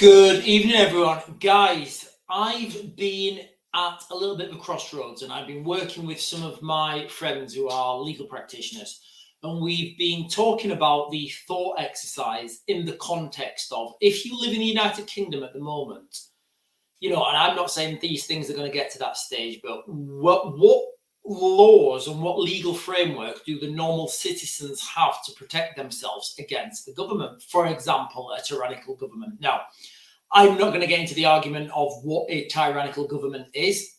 Good evening, everyone. Guys, I've been at a little bit of a crossroads, and I've been working with some of my friends who are legal practitioners, and we've been talking about the thought exercise in the context of, if you live in the United Kingdom at the moment, and I'm not saying these things are going to get to that stage, but what laws and what legal framework do the normal citizens have to protect themselves against the government? For example, a tyrannical government. Now, I'm not going to get into the argument of what a tyrannical government is.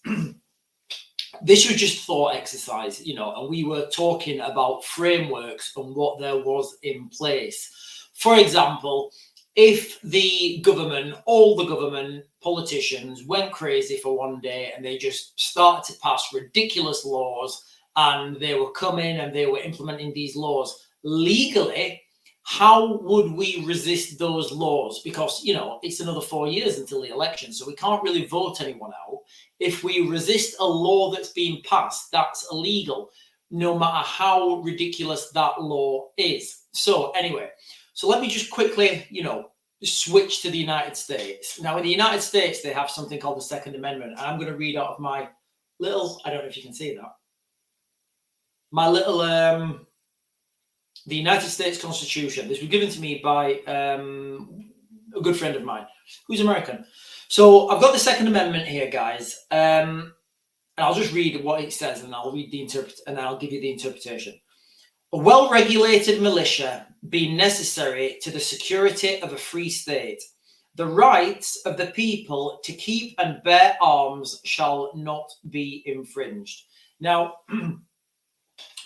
This was just thought exercise, and we were talking about frameworks and what there was in place. For example, if the government, all the government politicians went crazy for one day and they just started to pass ridiculous laws, and they were coming and they were implementing these laws legally, how would we resist those laws? Because, it's another 4 years until the election, so we can't really vote anyone out. If we resist a law that's being passed, that's illegal, no matter how ridiculous that law is. So anyway, let me just quickly, switch to the United States. Now, in the United States, they have something called the Second Amendment. And I'm going to read out of my little, I don't know if you can see that, my little, the United States Constitution. This was given to me by a good friend of mine who's American. So I've got the Second Amendment here, guys. And I'll just read what it says, and I'll read and I'll give you the interpretation. A well-regulated militia being necessary to the security of a free state, the rights of the people to keep and bear arms shall not be infringed. Now,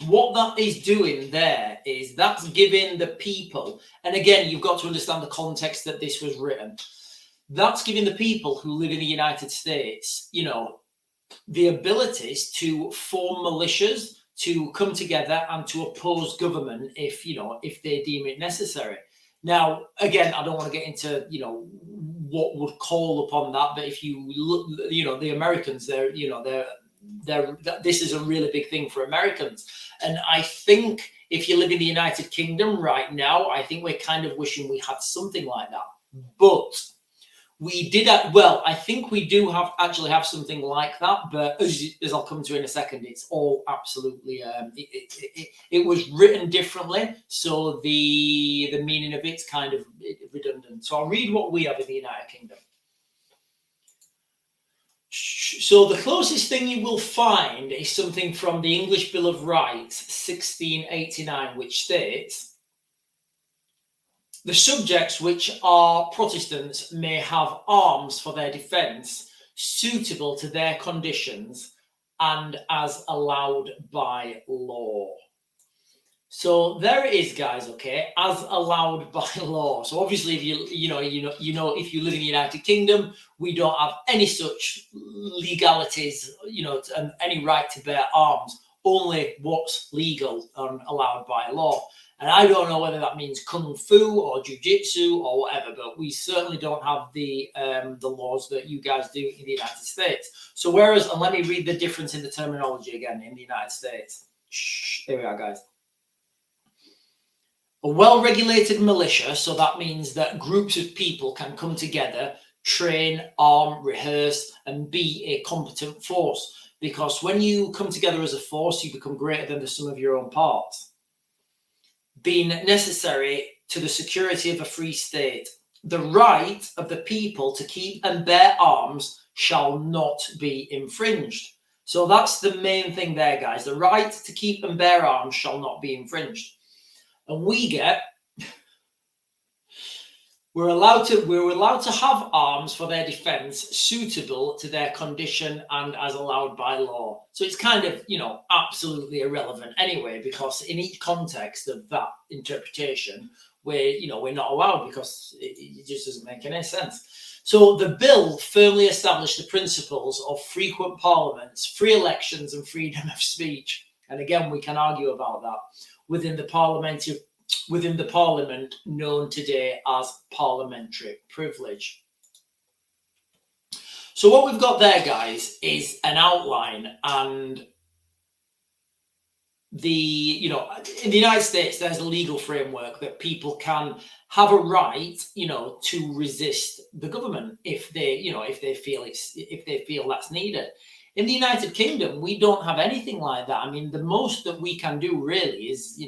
what that is doing there is that's giving the people, and again, you've got to understand the context that this was written. That's giving the people who live in the United States, the abilities to form militias, to come together and to oppose government if they deem it necessary. Now, again, I don't want to get into, what would call upon that, but if you look, the Americans, this is a really big thing for Americans. And I think if you live in the United Kingdom right now, I think we're kind of wishing we had something like that. But we did that. Well, I think we do actually have something like that, but as I'll come to in a second, it's all absolutely it was written differently, so the meaning of it's kind of redundant. So I'll read what we have in the United Kingdom. So the closest thing you will find is something from the English Bill of Rights, 1689, which states, the subjects which are Protestants may have arms for their defence suitable to their conditions and as allowed by law. So there it is, guys. Okay, as allowed by law. So obviously, if if you live in the United Kingdom, we don't have any such legalities, and any right to bear arms. Only what's legal and allowed by law. And I don't know whether that means kung fu or jiu-jitsu or whatever, but we certainly don't have the laws that you guys do in the United States. So whereas, and let me read the difference in the terminology again in the United States. Here we are, guys. A well-regulated militia, so that means that groups of people can come together, train, arm, rehearse, and be a competent force. Because when you come together as a force, you become greater than the sum of your own parts. Being necessary to the security of a free state, the right of the people to keep and bear arms shall not be infringed. So that's the main thing there, guys. The right to keep and bear arms shall not be infringed. And we're allowed to have arms for their defense suitable to their condition and as allowed by law. So it's kind of, absolutely irrelevant anyway, because in each context of that interpretation, we're not allowed, because it just doesn't make any sense. So the bill firmly established the principles of frequent parliaments, free elections, and freedom of speech. And again, we can argue about that within the parliament known today as parliamentary privilege. So what we've got there, guys, is an outline, and in the United States, there's a legal framework that people can have a right, to resist the government if they feel that's needed. In the United Kingdom, we don't have anything like that. I mean, the most that we can do really is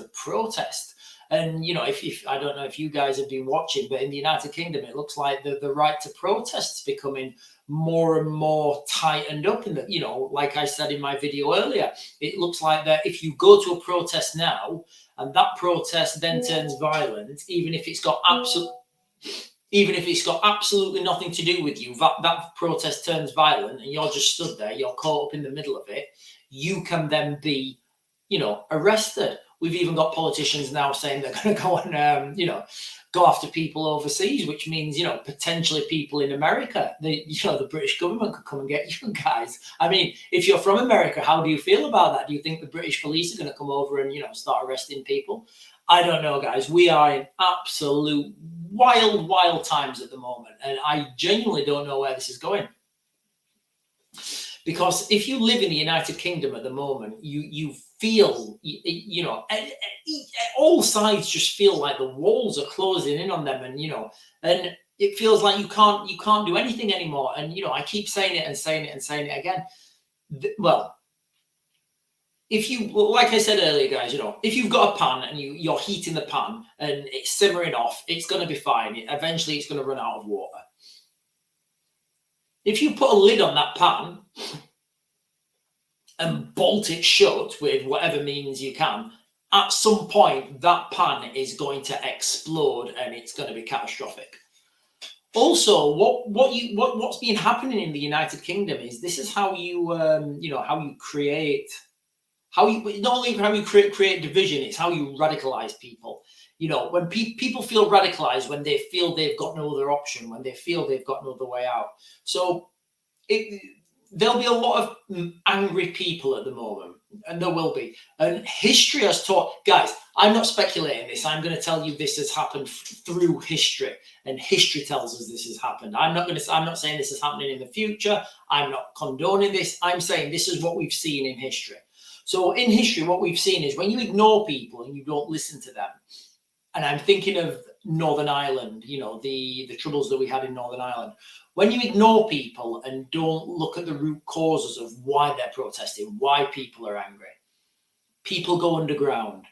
a protest. And if I don't know if you guys have been watching, but in the United Kingdom, it looks like the right to protest is becoming more and more tightened up. In the, like I said in my video earlier, it looks like that if you go to a protest now and that protest then turns violent, even if it's got absolutely nothing to do with you, that protest turns violent and you're just stood there, you're caught up in the middle of it, you can then be, arrested. We've even got politicians now saying they're going to go and, go after people overseas, which means, potentially people in America, the British government could come and get you guys. I mean, if you're from America, how do you feel about that? Do you think the British police are going to come over and, start arresting people? I don't know, guys. We are in absolute wild times at the moment. And I genuinely don't know where this is going. Because if you live in the United Kingdom at the moment, you feel, all sides just feel like the walls are closing in on them, and and it feels like you can't do anything anymore. And I keep saying it and saying it and saying it again. Well, if you, like I said earlier, guys, if you've got a pan and you're heating the pan and it's simmering off, it's going to be fine. Eventually, it's going to run out of water. If you put a lid on that pan and bolt it shut with whatever means you can, at some point that pan is going to explode and it's going to be catastrophic. Also, what's been happening in the United Kingdom is this is how you create division, it's how you radicalize people. When people feel radicalized, when they feel they've got no other option, when they feel they've got no other way out. So there'll be a lot of angry people at the moment, and there will be. And history has taught, guys, I'm not speculating this. I'm going to tell you this has happened through history, and history tells us this has happened. I'm not saying this is happening in the future. I'm not condoning this. I'm saying this is what we've seen in history. So in history, what we've seen is when you ignore people and you don't listen to them, and I'm thinking of Northern Ireland, the troubles that we had in Northern Ireland. When you ignore people and don't look at the root causes of why they're protesting, why people are angry, people go underground.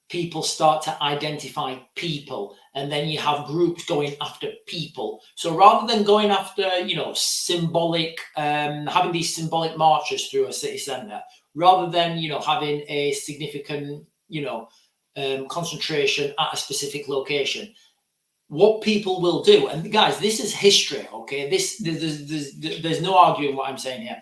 People start to identify people, and then you have groups going after people. So rather than going after, symbolic, having these symbolic marches through a city centre, rather than, having a significant, concentration at a specific location, what people will do, and guys, this is history, okay? There's no arguing what I'm saying here.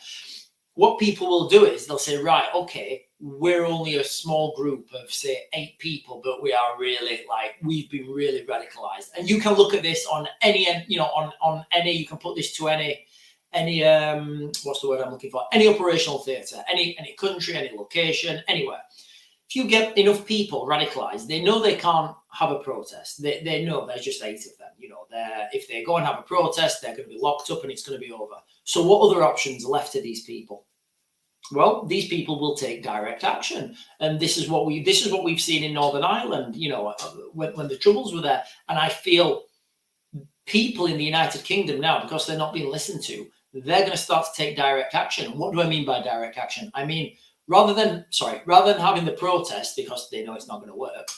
What people will do is they'll say, right, okay, we're only a small group of, say, 8 people, but we are really, we've been really radicalized. And you can look at this on any, on any, you can put this to any, what's the word I'm looking for? Any operational theatre, any country, any location, anywhere. If you get enough people radicalized, they know they can't have a protest. They know there's just 8 of them. If they go and have a protest, they're going to be locked up and it's going to be over. So what other options are left to these people? Well, these people will take direct action, and this is what we've seen in Northern Ireland. When the troubles were there, and I feel people in the United Kingdom now, because they're not being listened to, they're going to start to take direct action. What do I mean by direct action? I mean, rather than having the protest because they know it's not going to work,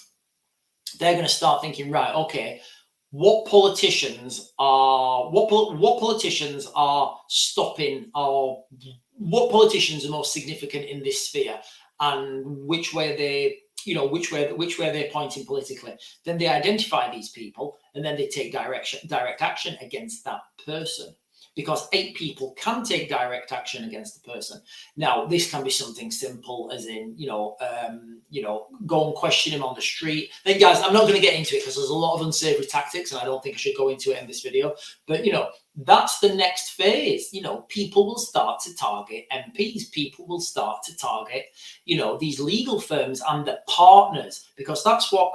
they're going to start thinking, right, okay, what politicians are stopping, or what politicians are most significant in this sphere, and which way they're pointing politically. Then they identify these people, and then they take direct action against that person. Because 8 people can take direct action against a person. Now, this can be something simple, as in, go and question him on the street. Then, guys, I'm not going to get into it because there's a lot of unsavory tactics, and I don't think I should go into it in this video. But, that's the next phase. People will start to target MPs. People will start to target, these legal firms and their partners. Because that's what,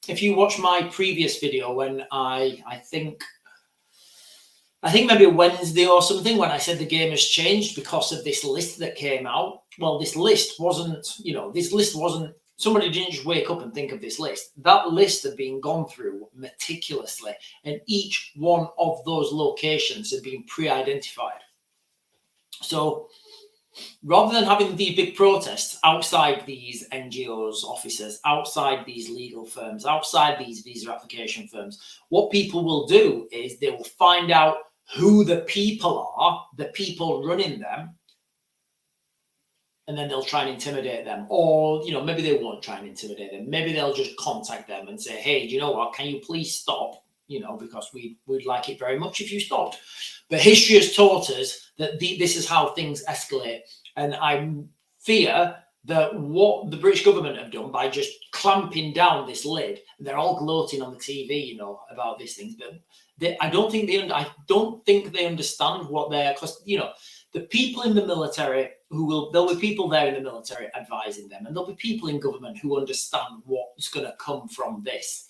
if you watch my previous video when I think maybe Wednesday or something, when I said the game has changed because of this list that came out, well, this list wasn't, somebody didn't just wake up and think of this list. That list had been gone through meticulously, and each one of those locations had been pre-identified. So rather than having these big protests outside these NGOs offices, outside these legal firms, outside these visa application firms, what people will do is they will find out who the people are, the people running them, and then they'll try and intimidate them. Or, maybe they won't try and intimidate them. Maybe they'll just contact them and say, hey, do you know what? Can you please stop? Because we'd like it very much if you stopped. But history has taught us that this is how things escalate. And I fear that what the British government have done by just clamping down this lid, they're all gloating on the TV, about these things. But I don't think they understand what they're, because, the people in the military there'll be people there in the military advising them, and there'll be people in government who understand what's going to come from this.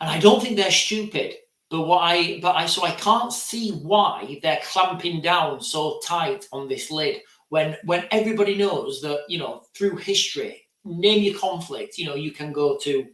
And I don't think they're stupid, so I can't see why they're clamping down so tight on this lid when everybody knows that, through history, name your conflict, you can go to,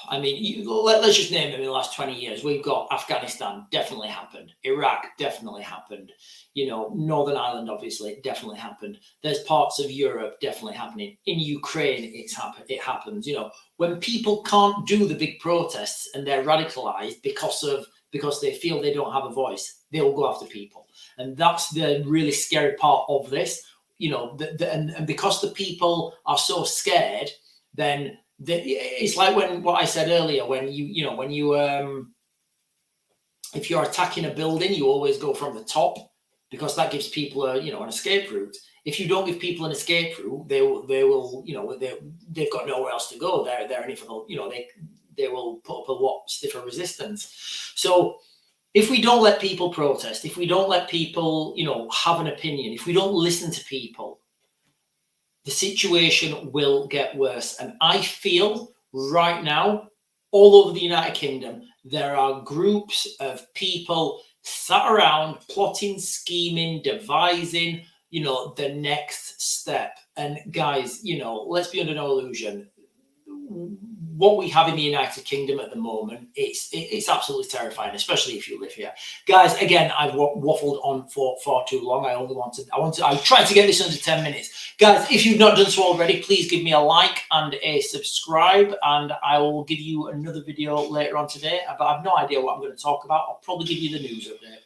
let's just name them in the last 20 years. We've got Afghanistan, definitely happened. Iraq, definitely happened. Northern Ireland, obviously, definitely happened. There's parts of Europe definitely happening. In Ukraine, it happens. When people can't do the big protests and they're radicalized because they feel they don't have a voice, they will go after people. And that's the really scary part of this. And because the people are so scared, then it's like what I said earlier, if you're attacking a building, you always go from the top because that gives people an escape route. If you don't give people an escape route, they've got nowhere else to go. They're only for they will put up a lot stiffer resistance. So if we don't let people protest, if we don't let people have an opinion, if we don't listen to people, the situation will get worse. And I feel right now, all over the United Kingdom, there are groups of people sat around plotting, scheming, devising, the next step. And guys, let's be under no illusion. What we have in the United Kingdom at the moment, it's absolutely terrifying, especially if you live here. Guys, again, I've waffled on for far too long. I tried to get this under 10 minutes. Guys, if you've not done so already, please give me a like and a subscribe, and I will give you another video later on today. But I have no idea what I'm going to talk about. I'll probably give you the news update.